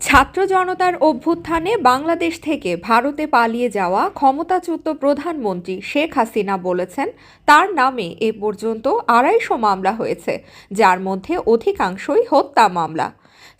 ছাত্র জনতার অভ্যুত্থানে বাংলাদেশ থেকে ভারতে পালিয়ে যাওয়া ক্ষমতাচ্যুত প্রধানমন্ত্রী শেখ হাসিনা বলেছেন, তার নামে এ পর্যন্ত ২৫০ মামলা হয়েছে, যার মধ্যে অধিকাংশই হত্যা মামলা।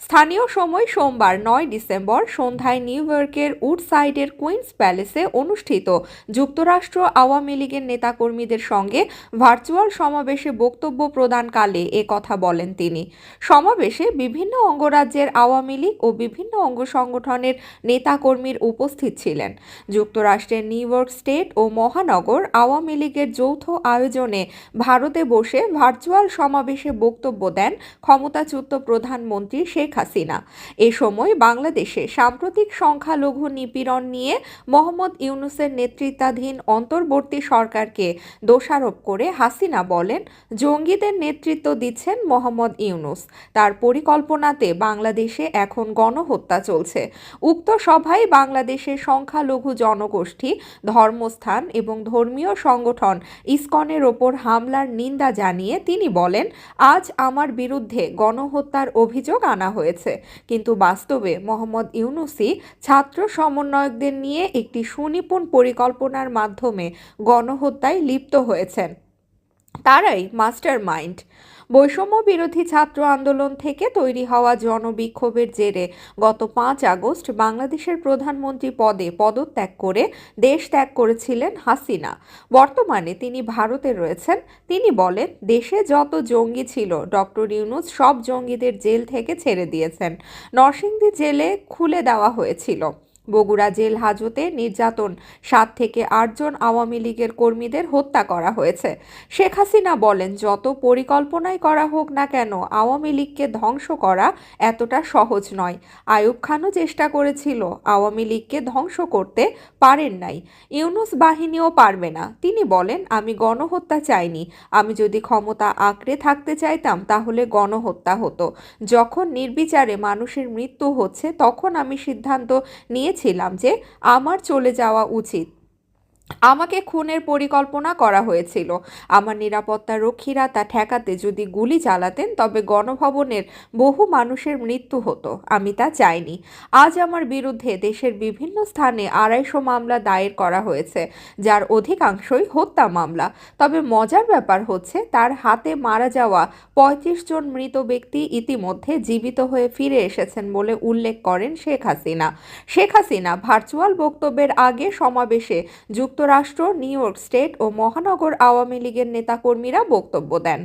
স্থানীয় সময় সোমবার ৯ ডিসেম্বর সন্ধ্যায় নিউ ইয়র্কের উডসাইডের কুইন্স প্যালেসে অনুষ্ঠিত যুক্তরাষ্ট্র আওয়ামী লীগের নেতাকর্মীদের সঙ্গে ভার্চুয়াল সমাবেশে বক্তব্য প্রদানকালে এ কথা বলেন তিনি। সমাবেশে বিভিন্ন অঙ্গরাজ্যের আওয়ামী লীগ ও বিভিন্ন অঙ্গ সংগঠনের নেতাকর্মীর উপস্থিত ছিলেন। যুক্তরাষ্ট্রের নিউ ইয়র্ক স্টেট ও মহানগর আওয়ামী লীগের যৌথ আয়োজনে ভারতে বসে ভার্চুয়াল সমাবেশে বক্তব্য দেন ক্ষমতাচ্যুত প্রধানমন্ত্রী শেখ হাসিনা। এ সময় বাংলাদেশে সাম্প্রতিক সংখ্যালঘু নিপীড়ন নিয়ে মোহাম্মদ ইউনূসের নেতৃত্বাধীন অন্তর্বর্তী সরকারকে দোষারোপ করে হাসিনা বলেন, জঙ্গিদের নেতৃত্ব দিচ্ছেন মোহাম্মদ ইউনূস। তার পরিকল্পনাতে বাংলাদেশে এখন গণহত্যা চলছে। উক্ত সভায় বাংলাদেশের সংখ্যালঘু জনগোষ্ঠী, ধর্মস্থান এবং ধর্মীয় সংগঠন ইসকনের ওপর হামলার নিন্দা জানিয়ে তিনি বলেন, আজ আমার বিরুদ্ধে গণহত্যার অভিযোগ আনা হয়েছে, কিন্তু বাস্তবে মোহাম্মদ ইউনূসই ছাত্র সমন্বয়কদের নিয়ে একটি সুনিপুণ পরিকল্পনার মাধ্যমে গণহত্যায় লিপ্ত হয়েছেন। তারাই মাস্টার মাইন্ড। বৈষম্য বিরোধী ছাত্র আন্দোলন থেকে তৈরি হওয়া জনবিক্ষোভের জেরে গত ৫ আগস্ট বাংলাদেশের প্রধানমন্ত্রী পদে পদত্যাগ করে দেশ ত্যাগ করেছিলেন হাসিনা। বর্তমানে তিনি ভারতে রয়েছেন। তিনি বলেন, দেশে যত জঙ্গি ছিল ডক্টর ইউনূস সব জঙ্গিদের জেল থেকে ছেড়ে দিয়েছেন। নরসিংদী জেলে খুলে দেওয়া হয়েছিল। বগুড়া জেল হাজতে নির্যাতন, ৭ থেকে ৮ জন আওয়ামী লীগের কর্মীদের হত্যা করা হয়েছে। শেখ হাসিনা বলেন, যত পরিকল্পনাই করা হোক না কেন আওয়ামী লীগকে ধ্বংস করা এতটা সহজ নয়। আইয়ুব খানও চেষ্টা করেছিল, আওয়ামী লীগকে ধ্বংস করতে পারেন নাই। ইউনূস বাহিনীও পারবে না। তিনি বলেন, আমি গণহত্যা চাইনি। আমি যদি ক্ষমতা আঁকড়ে থাকতে চাইতাম তাহলে গণহত্যা হতো। যখন নির্বিচারে মানুষের মৃত্যু হচ্ছে তখন আমি সিদ্ধান্ত নিয়েছিলাম যে আমার চলে যাওয়া উচিত। আমাকে খুনের পরিকল্পনা করা হয়েছিল। আমার নিরাপত্তা রক্ষীরা তা ঠেকাতে যদি গুলি চালাতেন তবে গণভবনের বহু মানুষের মৃত্যু হতো। আমি তা চাইনি। আজ আমার বিরুদ্ধে দেশের বিভিন্ন স্থানে ২৫০ মামলা দায়ের করা হয়েছে, যার অধিকাংশই হত্যা মামলা। তবে মজার ব্যাপার হচ্ছে, তার হাতে মারা যাওয়া ৩৫ জন মৃত ব্যক্তি ইতিমধ্যে জীবিত হয়ে ফিরে এসেছেন বলে উল্লেখ করেন শেখ হাসিনা। শেখ হাসিনা ভার্চুয়াল বক্তব্যের আগে সমাবেশে যুক্তরাষ্ট্র, নিউ ইয়র্ক স্টেট ও মহানগর আওয়ামী লীগের নেতাকর্মীরা বক্তব্য দেন।